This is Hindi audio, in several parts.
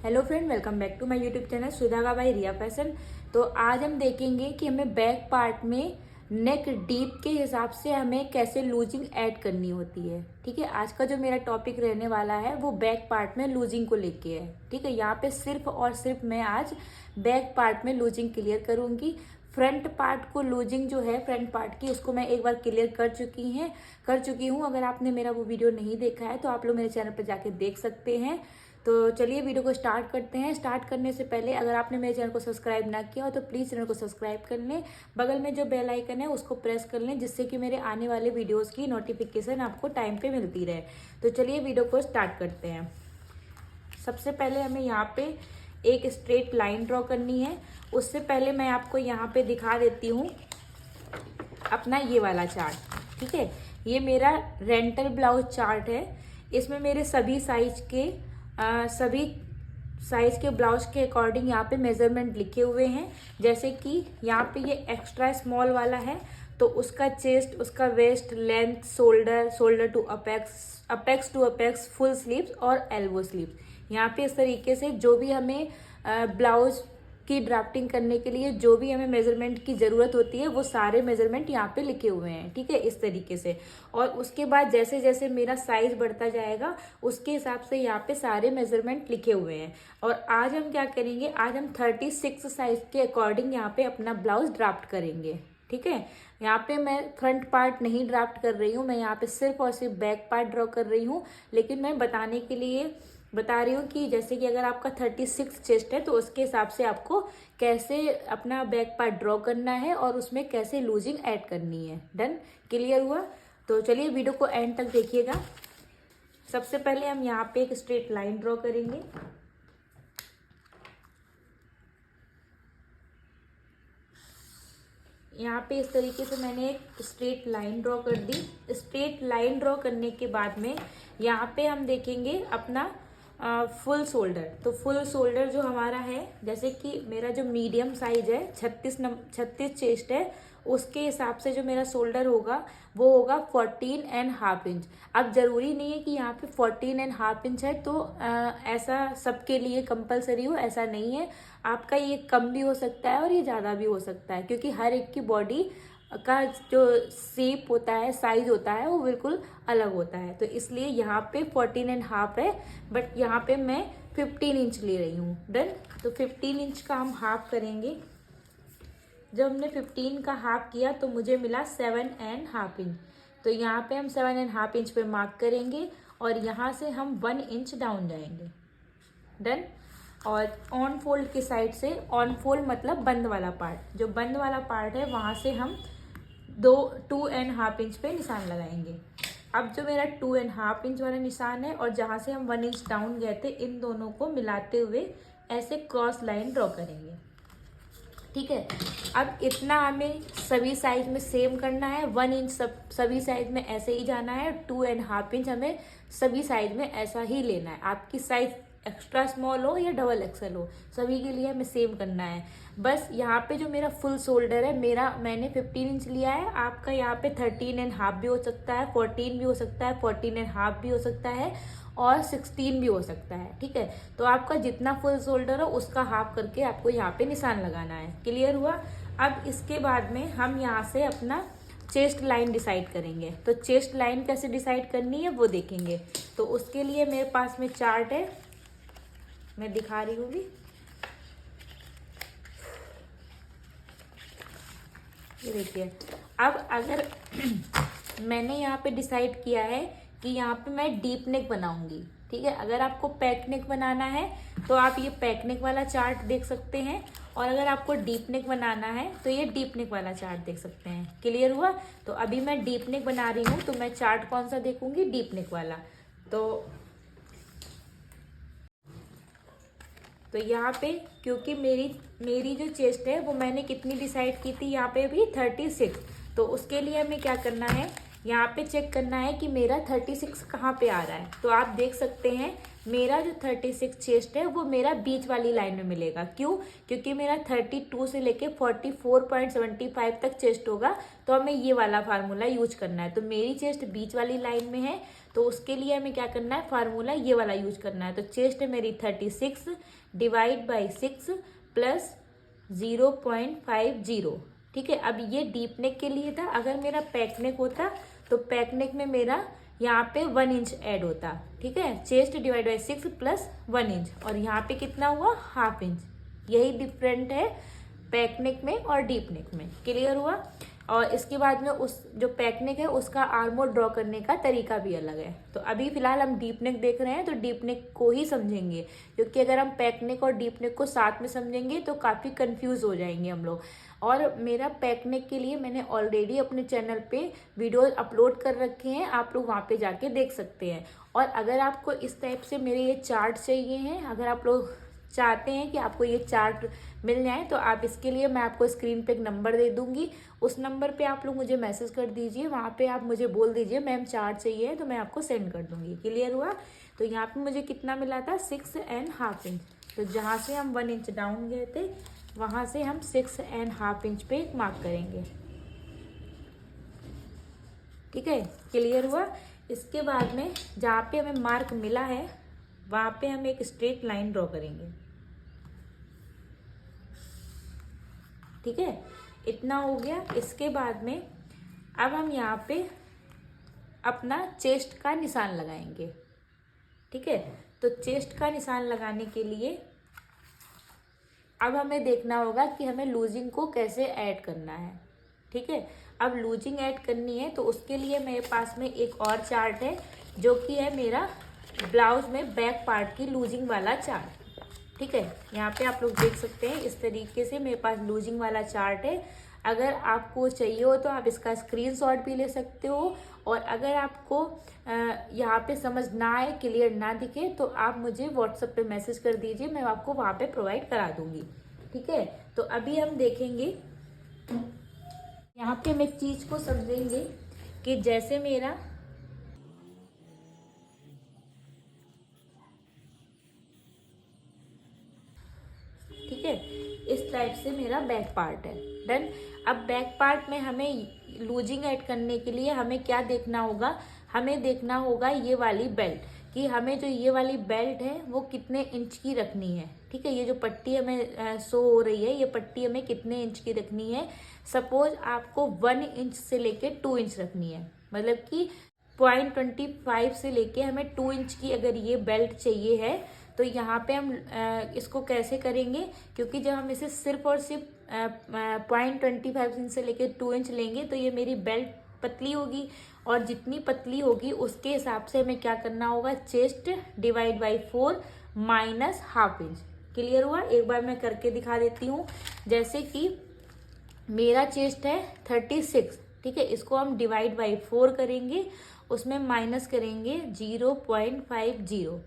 Hello friend, welcome back to my YouTube channel सुधागा बाई रिया फैशन। तो आज हम देखेंगे कि हमें बैक पार्ट में नेक डीप के हिसाब से हमें कैसे लूजिंग ऐड करनी होती है। ठीक है, आज का जो मेरा टॉपिक रहने वाला है वो बैक पार्ट में लूजिंग को लेके है। ठीक है, यहाँ पे सिर्फ और सिर्फ मैं आज बैक पार्ट में लूजिंग क्लियर करूंगी। फ्रंट पार्ट को लूजिंग जो है फ्रंट पार्ट की, उसको मैं एक बार क्लियर कर चुकी हूँ। अगर आपने मेरा वो वीडियो नहीं देखा है तो आप लोग मेरे चैनल पर जाके देख सकते हैं। तो चलिए वीडियो को स्टार्ट करते हैं। स्टार्ट करने से पहले अगर आपने मेरे चैनल को सब्सक्राइब ना किया हो तो प्लीज़ चैनल को सब्सक्राइब कर लें। बगल में जो बेल आइकन है उसको प्रेस कर लें, जिससे कि मेरे आने वाले वीडियोस की नोटिफिकेशन आपको टाइम पे मिलती रहे। तो चलिए वीडियो को स्टार्ट करते हैं। सबसे पहले हमें यहाँ पे एक स्ट्रेट लाइन ड्रॉ करनी है। उससे पहले मैं आपको यहाँ पे दिखा देती हूँ अपना ये वाला चार्ट। ठीक है, ये मेरा रेंटल ब्लाउज चार्ट है। इसमें मेरे सभी साइज के ब्लाउज के अकॉर्डिंग यहाँ पे मेजरमेंट लिखे हुए हैं। जैसे कि यहाँ पे ये एक्स्ट्रा स्मॉल वाला है तो उसका चेस्ट, उसका waist, length, shoulder to apex to apex, full sleeves और एल्बो स्लीव्स। यहाँ पे इस तरीके से जो भी हमें ब्लाउज की ड्राफ्टिंग करने के लिए जो भी हमें मेजरमेंट की ज़रूरत होती है वो सारे मेजरमेंट यहाँ पे लिखे हुए हैं। ठीक है, इस तरीके से। और उसके बाद जैसे जैसे मेरा साइज बढ़ता जाएगा उसके हिसाब से यहाँ पे सारे मेजरमेंट लिखे हुए हैं। और आज हम क्या करेंगे, आज हम 36 साइज के अकॉर्डिंग यहाँ पे अपना ब्लाउज ड्राफ्ट करेंगे। ठीक है, यहाँ पे मैं फ्रंट पार्ट नहीं ड्राफ्ट कर रही हूँ, मैं यहाँ पे सिर्फ और सिर्फ बैक पार्ट ड्रॉ कर रही हूँ। लेकिन मैं बताने के लिए बता रही हूँ कि जैसे कि अगर आपका 36 चेस्ट है तो उसके हिसाब से आपको कैसे अपना बैक पार्ट ड्रॉ करना है और उसमें कैसे लूजिंग ऐड करनी है। डन, क्लियर हुआ? तो चलिए वीडियो को एंड तक देखिएगा। सबसे पहले हम यहाँ पे एक स्ट्रेट लाइन ड्रॉ करेंगे। यहाँ पे इस तरीके से मैंने एक स्ट्रेट लाइन ड्रॉ कर दी। स्ट्रेट लाइन ड्रॉ करने के बाद में यहाँ पे हम देखेंगे अपना फुल शोल्डर। तो फुल शोल्डर जो हमारा है, जैसे कि मेरा जो मीडियम साइज है 36 चेस्ट है, उसके हिसाब से जो मेरा शोल्डर होगा वो होगा 14.5 इंच। अब ज़रूरी नहीं है कि यहाँ पे 14.5 इंच है तो ऐसा सबके लिए कंपलसरी हो, ऐसा नहीं है। आपका ये कम भी हो सकता है और ये ज़्यादा भी हो सकता है, क्योंकि हर एक की बॉडी का जो शेप होता है, साइज होता है, वो बिल्कुल अलग होता है। तो इसलिए यहाँ पे 14.5 है, बट यहाँ पे मैं 15 इंच ले रही हूँ। डन, तो 15 इंच का हम हाफ करेंगे। जब हमने 15 का हाफ किया तो मुझे मिला 7.5 इंच। तो यहाँ पे हम 7.5 इंच पे मार्क करेंगे और यहाँ से हम 1 इंच डाउन जाएंगे। डन, और ऑन फोल्ड की साइड से, ऑन फोल्ड मतलब बंद वाला पार्ट, जो बंद वाला पार्ट है वहाँ से हम 2.5 इंच पे निशान लगाएंगे। अब जो मेरा 2.5 इंच वाला निशान है और जहाँ से हम 1 इंच डाउन गए थे, इन दोनों को मिलाते हुए ऐसे क्रॉस लाइन ड्रॉ करेंगे। ठीक है, अब इतना हमें सभी साइज में सेम करना है। 1 इंच सभी साइज में ऐसे ही जाना है। 2.5 इंच हमें सभी साइज में ऐसा ही लेना है। आपकी साइज एक्स्ट्रा स्मॉल हो या डबल एक्सल हो, सभी के लिए हमें सेम करना है। बस यहाँ पे जो मेरा फुल शोल्डर है, मैंने 15 इंच लिया है। आपका यहाँ पे 13.5 भी हो सकता है, 14 भी हो सकता है, 14.5 भी हो सकता है और 16 भी हो सकता है। ठीक है, तो आपका जितना फुल शोल्डर हो उसका हाफ करके आपको यहाँ पे निशान लगाना है। क्लियर हुआ? अब इसके बाद में हम यहाँ से अपना चेस्ट लाइन डिसाइड करेंगे। तो चेस्ट लाइन कैसे डिसाइड करनी है वो देखेंगे। तो उसके लिए मेरे पास में चार्ट है, मैं दिखा रही हूँ भी। ये देखिए, अब अगर मैंने यहाँ पे डिसाइड किया है कि यहाँ पे मैं डीप नेक बनाऊंगी। ठीक है, अगर आपको पैक नेक बनाना है तो आप ये पैक नेक वाला चार्ट देख सकते हैं, और अगर आपको डीप नेक बनाना है तो ये डीप नेक वाला चार्ट देख सकते हैं। क्लियर हुआ? तो अभी मैं डीप नेक बना रही हूँ तो मैं चार्ट कौन सा देखूंगी? डीप नेक वाला। तो यहाँ पे क्योंकि मेरी जो चेस्ट है वो मैंने कितनी डिसाइड की थी, यहाँ पे भी 36। तो उसके लिए हमें क्या करना है, यहाँ पे चेक करना है कि मेरा 36 कहाँ पे आ रहा है। तो आप देख सकते हैं मेरा जो 36 चेस्ट है वो मेरा बीच वाली लाइन में मिलेगा। क्यों? क्योंकि मेरा 32 से लेके 44.75 तक चेस्ट होगा, तो हमें ये वाला फार्मूला यूज करना है। तो मेरी चेस्ट बीच वाली लाइन में है, तो उसके लिए हमें क्या करना है, फार्मूला ये वाला यूज करना है। तो चेस्ट है मेरी 36 डिवाइड बाई 6 प्लस 0.50। ठीक है, अब ये डीप नेक के लिए था। अगर मेरा पैक नेक होता तो पैक नेक में मेरा यहाँ पे 1 इंच ऐड होता। ठीक है, chest divide by 6 plus 1 inch, और यहाँ पे कितना हुआ, ½ इंच। यही डिफरेंट है पैक नेक में और डीप नेक में। क्लियर हुआ? और इसके बाद में उस जो पैक नेक है उसका आर्म होल ड्रॉ करने का तरीका भी अलग है। तो अभी फिलहाल हम डीप नेक देख रहे हैं, तो डीप नेक को ही समझेंगे, क्योंकि अगर हम पैक नेक और डीप नेक को साथ में समझेंगे तो काफ़ी कंफ्यूज हो जाएंगे हम लोग। और मेरा पैक नेक के लिए मैंने ऑलरेडी अपने चैनल पे वीडियो अपलोड कर रखे हैं, आप लोग वहाँ पे जाके देख सकते हैं। और अगर आपको इस टाइप से मेरे ये चार्ट चाहिए हैं, अगर आप लोग चाहते हैं कि आपको ये चार्ट मिल जाए, तो आप इसके लिए मैं आपको स्क्रीन पे एक नंबर दे दूंगी, उस नंबर पे आप लोग मुझे मैसेज कर दीजिए। वहाँ पे आप मुझे बोल दीजिए मैम चार्ट चाहिए, तो मैं आपको सेंड कर दूंगी। क्लियर हुआ? तो यहाँ पे मुझे कितना मिला था, 6.5 इंच। तो जहाँ से हम 1 इंच डाउन गए थे वहाँ से हम 6.5 इंच पे मार्क करेंगे। ठीक है, क्लियर हुआ? इसके बाद में जहाँ पे हमें मार्क मिला है वहाँ पे हम एक स्ट्रेट लाइन ड्रॉ करेंगे। ठीक है, इतना हो गया। इसके बाद में अब हम यहाँ पे अपना चेस्ट का निशान लगाएंगे। ठीक है, तो चेस्ट का निशान लगाने के लिए अब हमें देखना होगा कि हमें लूजिंग को कैसे ऐड करना है। ठीक है, अब लूजिंग ऐड करनी है तो उसके लिए मेरे पास में एक और चार्ट है, जो कि है मेरा ब्लाउज में बैक पार्ट की लूजिंग वाला चार्ट। ठीक है, यहाँ पे आप लोग देख सकते हैं इस तरीके से मेरे पास लूजिंग वाला चार्ट है। अगर आपको चाहिए हो तो आप इसका स्क्रीनशॉट भी ले सकते हो, और अगर आपको यहाँ पे समझ ना आए, क्लियर ना दिखे, तो आप मुझे व्हाट्सएप पे मैसेज कर दीजिए, मैं आपको वहाँ पे प्रोवाइड करा दूंगी। ठीक है, तो अभी हम देखेंगे, यहाँ पे हम एक चीज़ को समझेंगे कि जैसे मेरा ठीक है, इस टाइप से मेरा बैक पार्ट है। डन। अब बैक पार्ट में हमें लूजिंग ऐड करने के लिए हमें क्या देखना होगा, हमें देखना होगा ये वाली बेल्ट, कि हमें जो ये वाली बेल्ट है वो कितने इंच की रखनी है। ठीक है, ये जो पट्टी हमें शो हो रही है, ये पट्टी हमें कितने इंच की रखनी है। सपोज आपको 1 इंच से लेके 2 इंच रखनी है, मतलब कि 0.25 से लेके हमें 2 इंच की अगर ये बेल्ट चाहिए है, तो यहाँ पे हम इसको कैसे करेंगे, क्योंकि जब हम इसे सिर्फ और सिर्फ 0.25 इंच से लेके 2 इंच लेंगे तो ये मेरी बेल्ट पतली होगी, और जितनी पतली होगी उसके हिसाब से हमें क्या करना होगा, chest divide by 4 minus ½ inch. Clear हुआ? एक बार मैं करके दिखा देती हूँ। जैसे कि मेरा चेस्ट है 36, ठीक है, इसको हम डिवाइड बाई 4 करेंगे, उसमें माइनस करेंगे 0.50,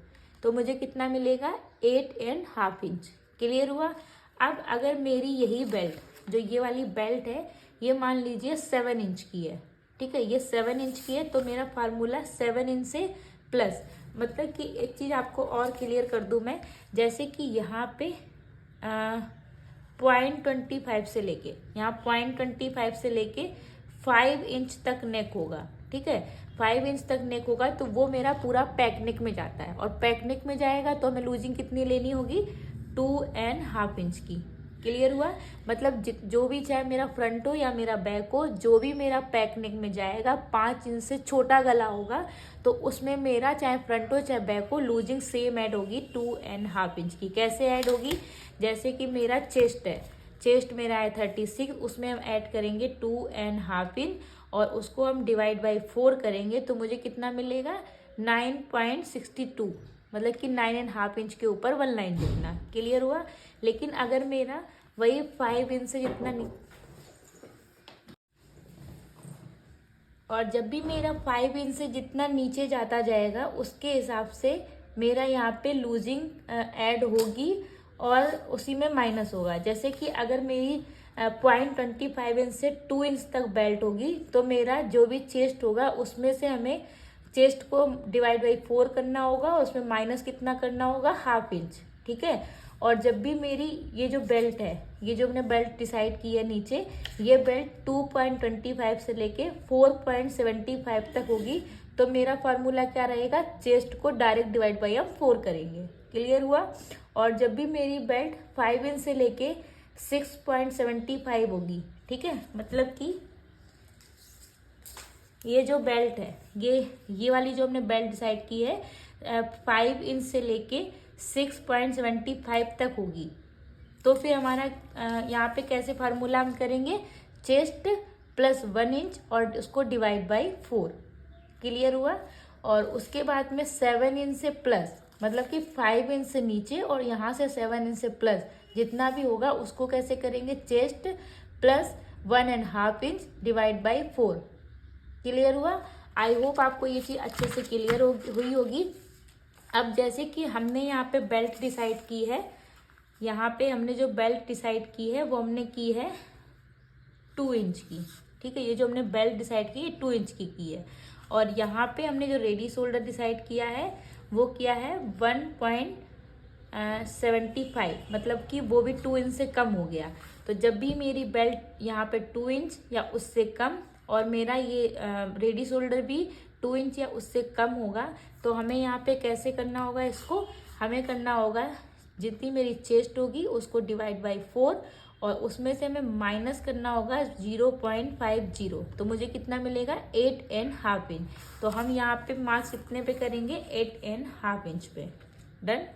तो मुझे कितना मिलेगा, 8.5 इंच। क्लियर हुआ? अब अगर मेरी यही बेल्ट, जो ये वाली बेल्ट है, ये मान लीजिए 7 इंच की है। ठीक है, ये 7 इंच की है, तो मेरा फार्मूला 7 इंच से प्लस, मतलब कि एक चीज़ आपको और क्लियर कर दूं मैं, जैसे कि यहाँ पे 0.25 से लेके, यहाँ 0.25 से लेके 5 इंच तक नेक होगा। ठीक है, 5 इंच तक नेक होगा, तो वो मेरा पूरा पैक नेक में जाता है, और पैक नेक में जाएगा तो हमें लूजिंग कितनी लेनी होगी, 2.5 इंच की। क्लियर हुआ? मतलब जो भी, चाहे मेरा फ्रंट हो या मेरा बैक हो, जो भी मेरा पैक नेक में जाएगा, 5 इंच से छोटा गला होगा, तो उसमें मेरा चाहे फ्रंट हो चाहे बैक हो, लूजिंग सेम ऐड होगी 2.5 इंच की। कैसे ऐड होगी, जैसे कि मेरा चेस्ट है, चेस्ट मेरा है 36, उसमें हम ऐड करेंगे 2.5 इंच, और उसको हम डिवाइड बाई 4 करेंगे, तो मुझे कितना मिलेगा, 9.62, मतलब कि 9.5 इंच के ऊपर 1 लाइन लिखना। क्लियर हुआ? लेकिन अगर मेरा वही 5 इंच से जितना और जब भी मेरा 5 इंच से जितना नीचे जाता जाएगा, उसके हिसाब से मेरा यहाँ पे लूजिंग ऐड होगी, और उसी में माइनस होगा। जैसे कि अगर मेरी 0.25 इंच से 2 इंच तक बेल्ट होगी, तो मेरा जो भी चेस्ट होगा उसमें से हमें चेस्ट को डिवाइड बाई 4 करना होगा, उसमें माइनस कितना करना होगा, 1/2 इंच, ठीक है। और जब भी मेरी ये जो बेल्ट है, ये जो हमने बेल्ट डिसाइड की है नीचे, ये बेल्ट 2.25 से लेके 4.75 तक होगी, तो मेरा फार्मूला क्या रहेगा, चेस्ट को डायरेक्ट डिवाइड बाई हम 4 करेंगे। क्लियर हुआ। और जब भी मेरी बेल्ट 5 इंच से लेके 6.75 होगी, ठीक है, मतलब कि ये जो बेल्ट है, ये वाली जो हमने बेल्ट डिसाइड की है 5 इंच से लेके 6.75 तक होगी, तो फिर हमारा यहाँ पे कैसे फार्मूला हम करेंगे, चेस्ट प्लस 1 इंच और उसको डिवाइड बाई 4। क्लियर हुआ। और उसके बाद में 7 इंच से प्लस, मतलब कि 5 इंच से नीचे और यहाँ से 7 इंच से प्लस जितना भी होगा उसको कैसे करेंगे, chest plus 1.5 inch divide by 4। Clear हुआ। आई होप आपको ये चीज़ अच्छे से क्लियर हुई होगी। अब जैसे कि हमने यहाँ पे बेल्ट डिसाइड की है, यहाँ पे हमने जो बेल्ट डिसाइड की है वो हमने की है 2 इंच की, ठीक है। ये जो हमने बेल्ट डिसाइड की है 2 इंच की है। और यहाँ पे हमने जो रेडी शोल्डर डिसाइड किया है वो किया है 1.75, मतलब कि वो भी 2 इंच से कम हो गया। तो जब भी मेरी बेल्ट यहाँ पे 2 इंच या उससे कम और मेरा ये रेडी शोल्डर भी 2 इंच या उससे कम होगा, तो हमें यहाँ पे कैसे करना होगा, इसको हमें करना होगा जितनी मेरी चेस्ट होगी उसको डिवाइड बाई 4 और उसमें से हमें माइनस करना होगा 0.50, तो मुझे कितना मिलेगा, 8.5 इंच। तो हम यहाँ पे मार्क्स कितने पे करेंगे, 8.5 इंच पे। डन।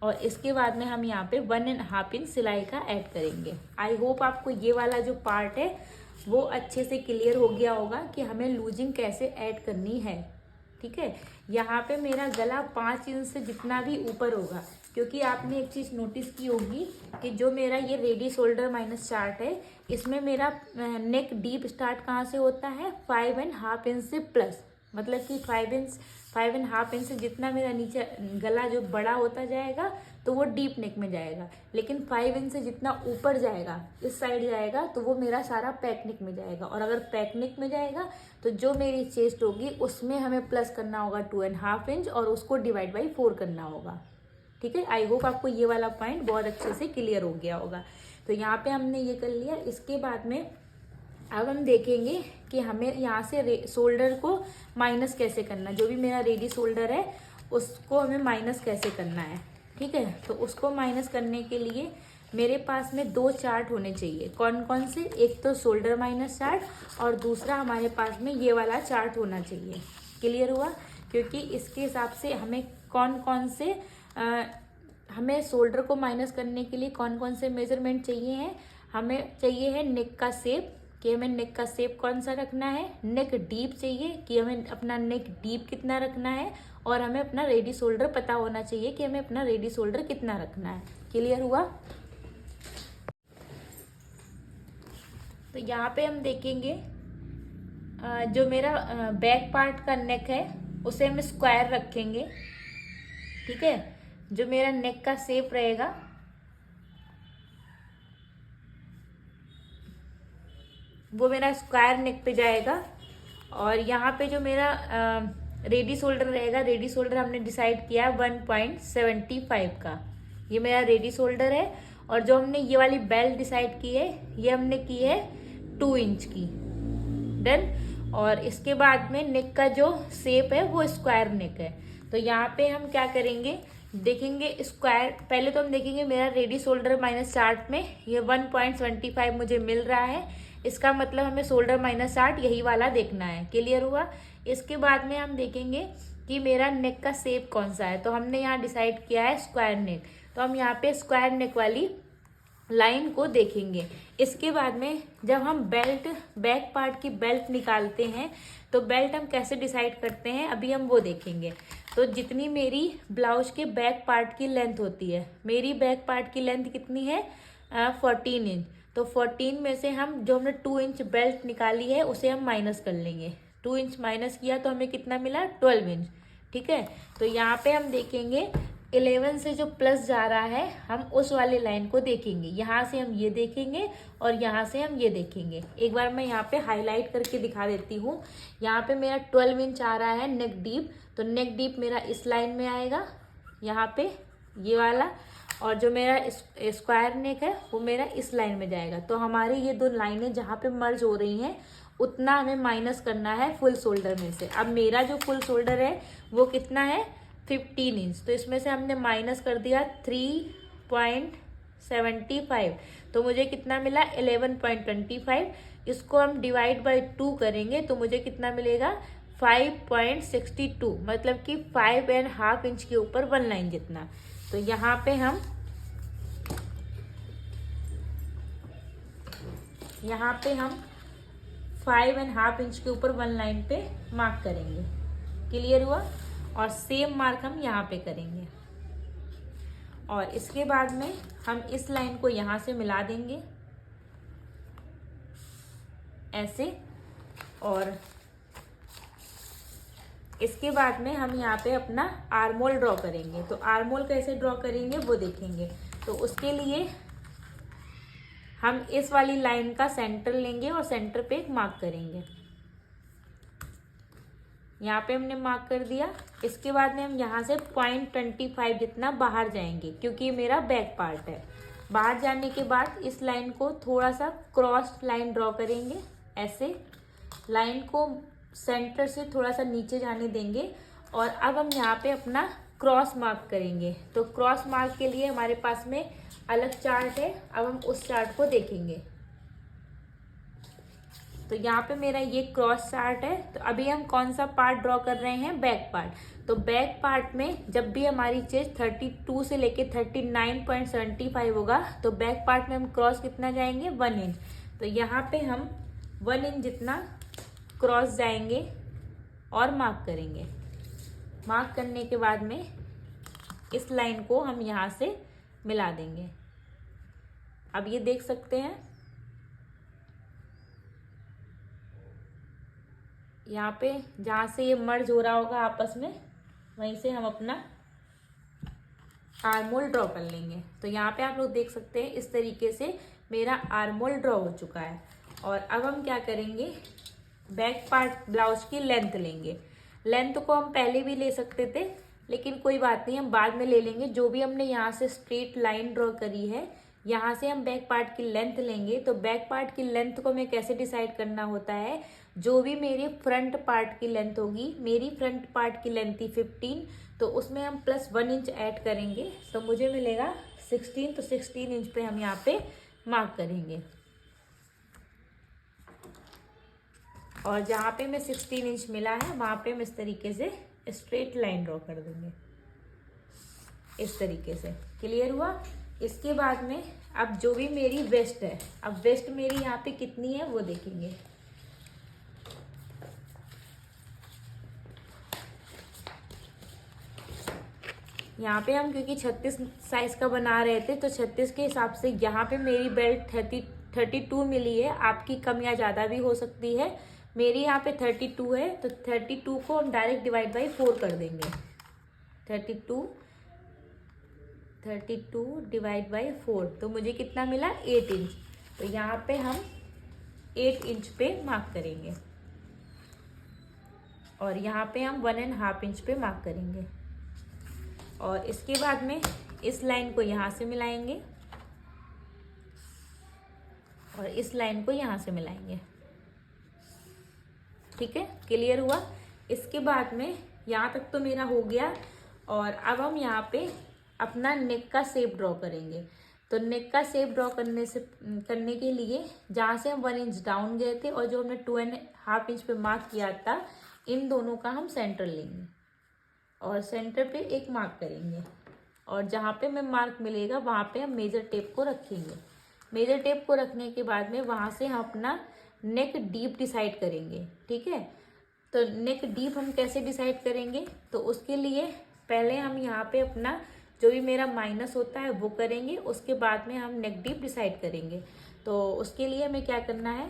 और इसके बाद में हम यहाँ पे 1.5 इंच सिलाई का ऐड करेंगे। आई होप आपको ये वाला जो पार्ट है वो अच्छे से क्लियर हो गया होगा कि हमें लूजिंग कैसे ऐड करनी है, ठीक है। यहाँ पे मेरा गला 5 इंच से जितना भी ऊपर होगा, क्योंकि आपने एक चीज़ नोटिस की होगी कि जो मेरा ये रेडी शोल्डर माइनस चार्ट है, इसमें मेरा नेक डीप स्टार्ट कहाँ से होता है, 5.5 इंच से प्लस, मतलब कि 5.5 इंच से जितना मेरा नीचे गला जो बड़ा होता जाएगा तो वो डीप नेक में जाएगा, लेकिन 5 इंच से जितना ऊपर जाएगा, इस साइड जाएगा, तो वो मेरा सारा पैक नेक में जाएगा। और अगर पैक नेक में जाएगा तो जो मेरी चेस्ट होगी उसमें हमें प्लस करना होगा 2.5 इंच और उसको डिवाइड बाई 4 करना होगा, ठीक है। आई होप आपको ये वाला पॉइंट बहुत अच्छे से क्लियर हो गया होगा। तो यहाँ पे हमने ये कर लिया। इसके बाद में अब हम देखेंगे कि हमें यहाँ से शोल्डर को माइनस कैसे करना है। जो भी मेरा रेडी शोल्डर है उसको हमें माइनस कैसे करना है, ठीक है। तो उसको माइनस करने के लिए मेरे पास में 2 चार्ट होने चाहिए। कौन कौन से, एक तो शोल्डर माइनस चार्ट और दूसरा हमारे पास में ये वाला चार्ट होना चाहिए। क्लियर हुआ। क्योंकि इसके हिसाब से हमें कौन कौन से हमें शोल्डर को माइनस करने के लिए कौन कौन से मेजरमेंट चाहिए हैं। हमें चाहिए है नेक का शेप, कि हमें नेक का शेप कौन सा रखना है। नेक डीप चाहिए कि हमें अपना नेक डीप कितना रखना है। और हमें अपना रेडी शोल्डर पता होना चाहिए कि हमें अपना रेडी शोल्डर कितना रखना है। क्लियर हुआ। तो यहाँ पे हम देखेंगे जो मेरा बैक पार्ट का नेक है उसे हम स्क्वायर रखेंगे, ठीक है। जो मेरा नेक का शेप रहेगा वो मेरा स्क्वायर नेक पे जाएगा। और यहाँ पे जो मेरा रेडी शोल्डर रहेगा, रेडी शोल्डर हमने डिसाइड किया 1.75 का, ये मेरा रेडी शोल्डर है। और जो हमने ये वाली बेल्ट डिसाइड की है ये हमने की है 2 इंच की। डन। और इसके बाद में नेक का जो शेप है वो स्क्वायर नेक है। तो यहाँ पे हम क्या करेंगे, देखेंगे स्क्वायर। पहले तो हम देखेंगे मेरा रेडी शोल्डर माइनस चार्ट में ये 1.75 मुझे मिल रहा है, इसका मतलब हमें शोल्डर माइनस चार्ट यही वाला देखना है। क्लियर हुआ। इसके बाद में हम देखेंगे कि मेरा नेक का शेप कौन सा है। तो हमने यहाँ डिसाइड किया है स्क्वायर नेक, तो हम यहाँ पे स्क्वायर नेक वाली लाइन को देखेंगे। इसके बाद में जब हम बेल्ट बैक पार्ट की बेल्ट निकालते हैं तो बेल्ट हम कैसे डिसाइड करते हैं अभी हम वो देखेंगे। तो जितनी मेरी ब्लाउज के बैक पार्ट की लेंथ होती है, मेरी बैक पार्ट की लेंथ कितनी है 14 इंच। तो 14 में से हम जो हमने 2 इंच बेल्ट निकाली है उसे हम माइनस कर लेंगे। 2 इंच माइनस किया तो हमें कितना मिला 12 इंच, ठीक है। तो यहाँ पे हम देखेंगे 11 से जो प्लस जा रहा है हम उस वाली लाइन को देखेंगे। यहाँ से हम ये देखेंगे और यहाँ से हम ये देखेंगे। एक बार मैं यहाँ पे हाईलाइट करके दिखा देती हूँ। यहाँ पे मेरा 12 इंच आ रहा है नेक डीप, तो नेक डीप मेरा इस लाइन में आएगा, यहाँ पे ये वाला, और जो मेरा स्क्वायर नेक है वो मेरा इस लाइन में जाएगा। तो हमारी ये दो लाइनें जहाँ पे मर्ज हो रही हैं उतना हमें माइनस करना है फुल शोल्डर में से। अब मेरा जो फुल शोल्डर है वो कितना है, 15 इंच, तो इसमें से हमने माइनस कर दिया 3.75, तो मुझे कितना मिला 11.25। इसको हम डिवाइड बाई 2 करेंगे तो मुझे कितना मिलेगा 5.62, मतलब कि 5.5 इंच के ऊपर 1 लाइन जितना। तो यहाँ पे हम 5.5 इंच के ऊपर 1 लाइन पे मार्क करेंगे। क्लियर हुआ? और सेम मार्क हम यहाँ पे करेंगे। और इसके बाद में हम इस लाइन को यहाँ से मिला देंगे ऐसे, और इसके बाद में हम यहाँ पे अपना आर्मोल ड्रॉ करेंगे। तो आर्मोल कैसे ड्रॉ करेंगे वो देखेंगे। तो उसके लिए हम इस वाली लाइन का सेंटर लेंगे और सेंटर पे एक मार्क करेंगे। यहाँ पे हमने मार्क कर दिया। इसके बाद में हम यहाँ से 0.25 जितना बाहर जाएंगे, क्योंकि मेरा बैक पार्ट है। बाहर जाने के बाद इस लाइन को थोड़ा सा क्रॉस लाइन ड्रॉ करेंगे ऐसे, लाइन को सेंटर से थोड़ा सा नीचे जाने देंगे। और अब हम यहाँ पे अपना क्रॉस मार्क करेंगे। तो क्रॉस मार्क के लिए हमारे पास में अलग चार्ट है, अब हम उस चार्ट को देखेंगे। तो यहाँ पे मेरा ये क्रॉस चार्ट है। तो अभी हम कौन सा पार्ट ड्रॉ कर रहे हैं, बैक पार्ट। तो बैक पार्ट में जब भी हमारी चेस्ट 32 से लेके 39.75 होगा तो बैक पार्ट में हम क्रॉस कितना जाएंगे, 1 इंच। तो यहाँ पे हम 1 इंच जितना क्रॉस जाएंगे और मार्क करेंगे। मार्क करने के बाद में इस लाइन को हम यहाँ से मिला देंगे। अब ये देख सकते हैं यहाँ पे जहाँ से ये मर्ज हो रहा होगा आपस में, वहीं से हम अपना आर्मोल ड्रॉ कर लेंगे। तो यहाँ पे आप लोग देख सकते हैं इस तरीके से मेरा आर्मोल ड्रॉ हो चुका है। और अब हम क्या करेंगे, बैक पार्ट ब्लाउज की लेंथ लेंगे। लेंथ को हम पहले भी ले सकते थे, लेकिन कोई बात नहीं, हम बाद में ले लेंगे। जो भी हमने यहाँ से स्ट्रेट लाइन ड्रॉ करी है, यहाँ से हम बैक पार्ट की लेंथ लेंगे। तो बैक पार्ट की लेंथ को हमें कैसे डिसाइड करना होता है, जो भी मेरी फ्रंट पार्ट की लेंथ होगी, मेरी फ्रंट पार्ट की लेंथ थी 15, तो उसमें हम प्लस 1 इंच ऐड करेंगे तो मुझे मिलेगा 16। तो 16 इंच पे हम यहाँ पे मार्क करेंगे। और जहाँ पे मैं 16 इंच मिला है वहाँ पे हम इस तरीके से स्ट्रेट लाइन ड्रॉ कर देंगे, इस तरीके से। क्लियर हुआ? इसके बाद में अब जो भी मेरी वेस्ट है, अब वेस्ट मेरी यहाँ पे कितनी है वो देखेंगे। यहाँ पे हम क्योंकि 36 साइज का बना रहे थे तो 36 के हिसाब से यहाँ पे मेरी बेल्ट 32 मिली है। आपकी कम या ज़्यादा भी हो सकती है। मेरी यहाँ पे 32 है, तो 32 को हम डायरेक्ट डिवाइड बाई 4 कर देंगे। 32 डिवाइड बाई 4, तो मुझे कितना मिला 8 इंच। तो यहाँ पे हम 8 इंच पे मार्क करेंगे और यहाँ पे हम 1.5 इंच पे मार्क करेंगे। और इसके बाद में इस लाइन को यहाँ से मिलाएंगे और इस लाइन को यहाँ से मिलाएंगे। ठीक है, क्लियर हुआ? इसके बाद में यहाँ तक तो मेरा हो गया। और अब हम यहाँ पे अपना नेक का शेप ड्रॉ करेंगे। तो नेक का शेप ड्रॉ करने के लिए जहाँ से हम 1 इंच डाउन गए थे और जो हमने 2.5 इंच पे मार्क किया था, इन दोनों का हम सेंटर लेंगे और सेंटर पे एक मार्क करेंगे। और जहाँ पे हमें मार्क मिलेगा वहाँ पे हम मेजर टेप को रखेंगे। मेजर टेप को रखने के बाद में वहाँ से हम अपना नेक डीप डिसाइड करेंगे। ठीक है, तो नेक डीप हम कैसे डिसाइड करेंगे, तो उसके लिए पहले हम यहाँ पे अपना जो भी मेरा माइनस होता है वो करेंगे, उसके बाद में हम नेक डीप डिसाइड करेंगे। तो उसके लिए हमें क्या करना है,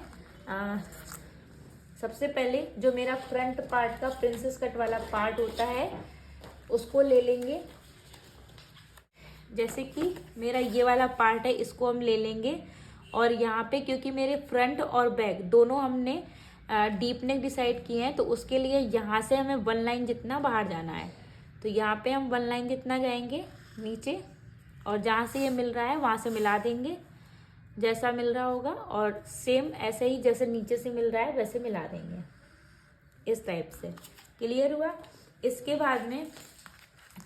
सबसे पहले जो मेरा फ्रंट पार्ट का प्रिंसेस कट वाला पार्ट होता है उसको ले लेंगे जैसे कि मेरा ये वाला पार्ट है, इसको हम ले लेंगे और यहाँ पे क्योंकि मेरे फ्रंट और बैक दोनों हमने डीप नेक डिसाइड किए हैं, तो उसके लिए यहाँ से हमें 1 लाइन जितना बाहर जाना है। तो यहाँ पे हम 1 लाइन जितना जाएंगे नीचे, और जहाँ से ये मिल रहा है वहाँ से मिला देंगे जैसा मिल रहा होगा, और सेम ऐसे ही जैसे नीचे से मिल रहा है वैसे मिला देंगे इस टाइप से। क्लियर हुआ? इसके बाद में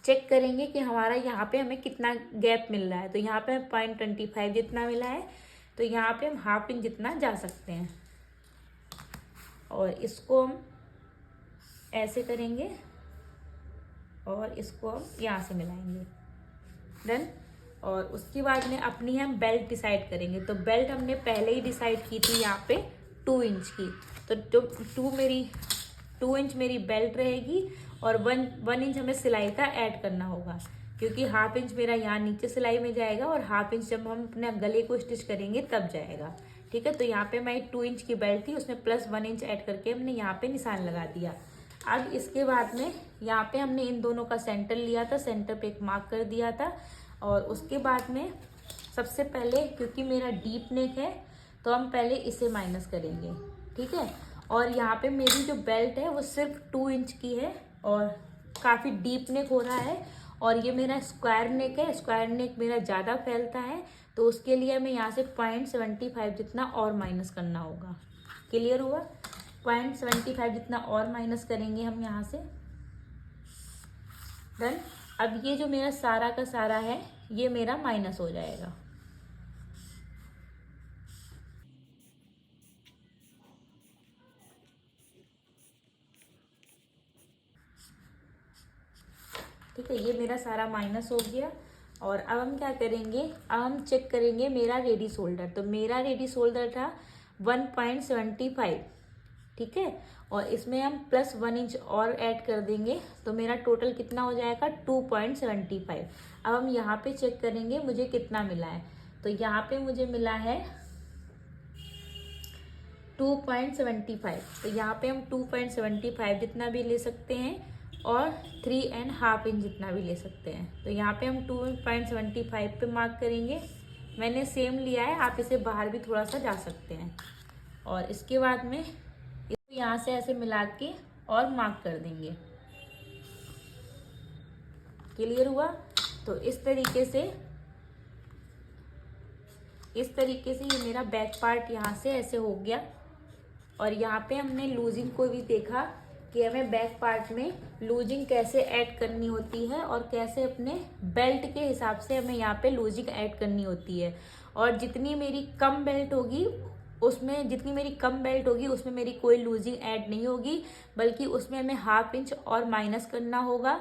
चेक करेंगे कि हमारा यहाँ पे हमें कितना गैप मिल रहा है। तो यहाँ पे 0.25 जितना मिला है, तो यहाँ पे हम ½ इंच जितना जा सकते हैं, और इसको हम ऐसे करेंगे और इसको हम यहाँ से मिलाएंगे। डन। और उसके बाद में अपनी हम बेल्ट डिसाइड करेंगे। तो बेल्ट हमने पहले ही डिसाइड की थी यहाँ पे 2 इंच की, तो जो 2 इंच मेरी बेल्ट रहेगी, और 1 इंच हमें सिलाई का ऐड करना होगा, क्योंकि ½ इंच मेरा यहाँ नीचे सिलाई में जाएगा और ½ इंच जब हम अपने गले को स्टिच करेंगे तब जाएगा। ठीक है, तो यहाँ पे मैं 2 इंच की बेल्ट थी, उसमें प्लस 1 इंच ऐड करके हमने यहाँ पे निशान लगा दिया। अब इसके बाद में यहाँ पे हमने इन दोनों का सेंटर लिया था, सेंटर पे एक मार्क कर दिया था, और उसके बाद में सबसे पहले क्योंकि मेरा डीप नेक है तो हम पहले इसे माइनस करेंगे। ठीक है, और यहाँ पे मेरी जो बेल्ट है वो सिर्फ 2 इंच की है और काफ़ी डीप नेक हो रहा है, और ये मेरा स्क्वायर नेक है। स्क्वायर नेक मेरा ज़्यादा फैलता है, तो उसके लिए हमें यहाँ से 0.75 जितना और माइनस करना होगा। क्लियर हुआ? 0.75 जितना और माइनस करेंगे हम यहाँ से। डन। अब ये जो मेरा सारा का सारा है ये मेरा माइनस हो जाएगा। ठीक है, ये मेरा सारा माइनस हो गया। और अब हम क्या करेंगे, अब हम चेक करेंगे मेरा रेडी शोल्डर। तो मेरा रेडी शोल्डर था 1.75। ठीक है, और इसमें हम प्लस 1 इंच और ऐड कर देंगे, तो मेरा टोटल कितना हो जाएगा 2.75। अब हम यहाँ पे चेक करेंगे मुझे कितना मिला है। तो यहाँ पे मुझे मिला है 2.75। तो यहाँ पे हम 2.75 जितना भी ले सकते हैं और 3½ इंच जितना भी ले सकते हैं। तो यहाँ पे हम 2.75 पे मार्क करेंगे। मैंने सेम लिया है, आप इसे बाहर भी थोड़ा सा जा सकते हैं। और इसके बाद में इसको यहाँ से ऐसे मिला के और मार्क कर देंगे। क्लियर हुआ? तो इस तरीके से ये मेरा बैक पार्ट यहाँ से ऐसे हो गया। और यहाँ पे हमने लूजिंग को भी देखा कि हमें बैक पार्ट में लूजिंग कैसे ऐड करनी होती है और कैसे अपने बेल्ट के हिसाब से हमें यहाँ पे लूजिंग ऐड करनी होती है। और जितनी मेरी कम बेल्ट होगी उसमें मेरी कोई लूजिंग ऐड नहीं होगी, बल्कि उसमें हमें ½ इंच और माइनस करना होगा।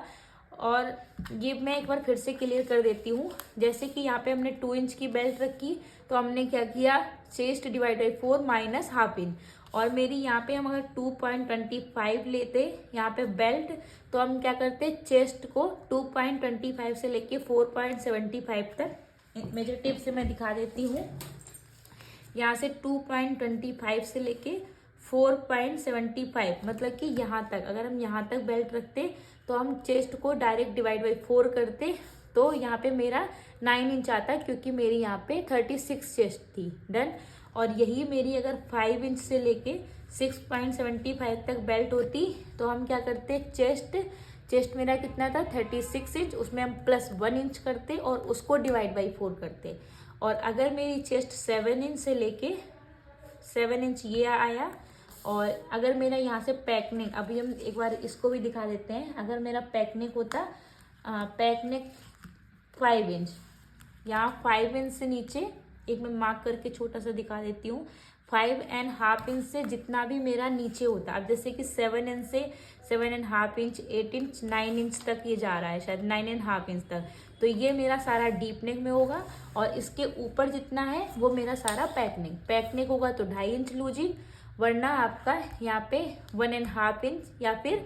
और ये मैं एक बार फिर से क्लियर कर देती हूँ। जैसे कि यहाँ पे हमने 2 इंच की बेल्ट रखी, तो हमने क्या किया, चेस्ट डिवाइड 4 माइनस ½ इंच। और मेरी यहाँ पे हम अगर 2.25 लेते यहाँ पे बेल्ट, तो हम क्या करते, चेस्ट को 2.25 से लेके 4.75 तक, मेजर टिप से मैं दिखा देती हूँ। यहाँ से 2.25 से लेके 4.75, मतलब कि यहाँ तक अगर हम यहाँ तक बेल्ट रखते तो हम चेस्ट को डायरेक्ट डिवाइड बाई 4 करते, तो यहाँ पे मेरा 9 इंच आता, क्योंकि मेरी यहाँ पे 36 चेस्ट थी। डन। और यही मेरी अगर 5 इंच से लेके 6.75 तक बेल्ट होती, तो हम क्या करते, चेस्ट मेरा कितना था 36 इंच, उसमें हम प्लस 1 इंच करते और उसको डिवाइड बाई 4 करते। और अगर मेरी चेस्ट 7 इंच से लेके 7 इंच ये आया, और अगर मेरा यहाँ से पैक नेक, अभी हम एक बार इसको भी दिखा देते हैं। अगर मेरा पैक नेक होता, पैक नेक 5 इंच, यहाँ 5 इंच से नीचे एक मैं मार्क करके छोटा सा दिखा देती हूँ, 5½ इंच से जितना भी मेरा नीचे होता, अब जैसे कि 7 इंच से 7½ इंच, 8 इंच, 9 इंच तक ये जा रहा है, शायद 9½ इंच तक, तो ये मेरा सारा डीप नेक में होगा। और इसके ऊपर जितना है वो मेरा सारा पैक नेक होगा, तो 2.5 इंच लूजिंग, वरना आपका यहाँ पे 1½ इंच या फिर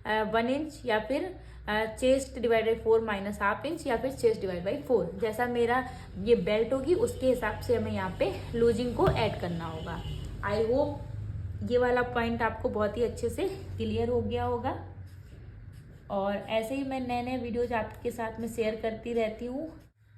1 इंच, या फिर chest divide by 4 minus ½ inch, या फिर चेस्ट डिवाइड बाई 4, जैसा मेरा ये बेल्ट होगी उसके हिसाब से हमें यहाँ पे लूजिंग को ऐड करना होगा। आई होप ये वाला पॉइंट आपको बहुत ही अच्छे से क्लियर हो गया होगा। और ऐसे ही मैं नए नए वीडियोज आपके साथ में शेयर करती रहती हूँ।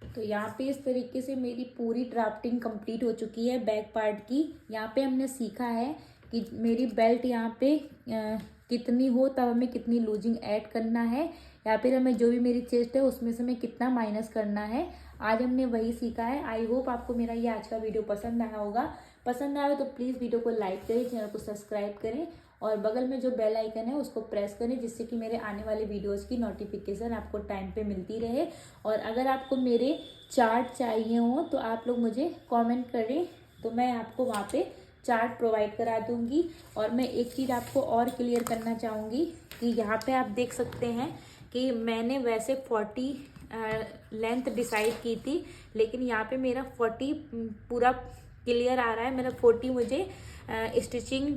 तो यहाँ पे इस तरीके से मेरी पूरी ड्राफ्टिंग कंप्लीट हो चुकी है बैक पार्ट की। यहाँ पे हमने सीखा है कि मेरी बेल्ट यहाँ पे कितनी हो तब हमें कितनी लूजिंग ऐड करना है, या फिर हमें जो भी मेरी चेस्ट है उसमें से हमें कितना माइनस करना है। आज हमने वही सीखा है। आई होप आपको मेरा ये आज का वीडियो पसंद आया होगा। पसंद आया तो प्लीज़ वीडियो को लाइक करें, चैनल को सब्सक्राइब करें और बगल में जो बेल आइकन है उसको प्रेस करें, जिससे कि मेरे आने वाले वीडियोस की नोटिफिकेशन आपको टाइम पे मिलती रहे। और अगर आपको मेरे चार्ट चाहिए हो तो आप लोग मुझे कमेंट करें, तो मैं आपको वहाँ पे चार्ट प्रोवाइड करा दूंगी। और मैं एक चीज़ आपको और क्लियर करना चाहूँगी कि यहाँ पे आप देख सकते हैं कि मैंने वैसे 40 लेंथ डिसाइड की थी, लेकिन यहाँ पे मेरा 40 पूरा क्लियर आ रहा है। मेरा 40 मुझे स्टिचिंग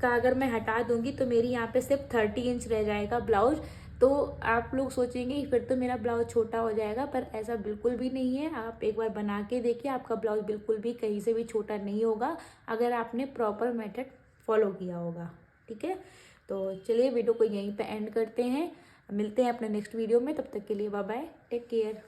का अगर मैं हटा दूंगी तो मेरी यहाँ पे सिर्फ 30 इंच रह जाएगा ब्लाउज। तो आप लोग सोचेंगे फिर तो मेरा ब्लाउज छोटा हो जाएगा, पर ऐसा बिल्कुल भी नहीं है। आप एक बार बना के देखिए, आपका ब्लाउज बिल्कुल भी कहीं से भी छोटा नहीं होगा अगर आपने प्रॉपर मेथड फॉलो किया होगा। ठीक है, तो चलिए वीडियो को यहीं पे एंड करते हैं। मिलते हैं अपने नेक्स्ट वीडियो में, तब तक के लिए बाय बाय, टेक केयर।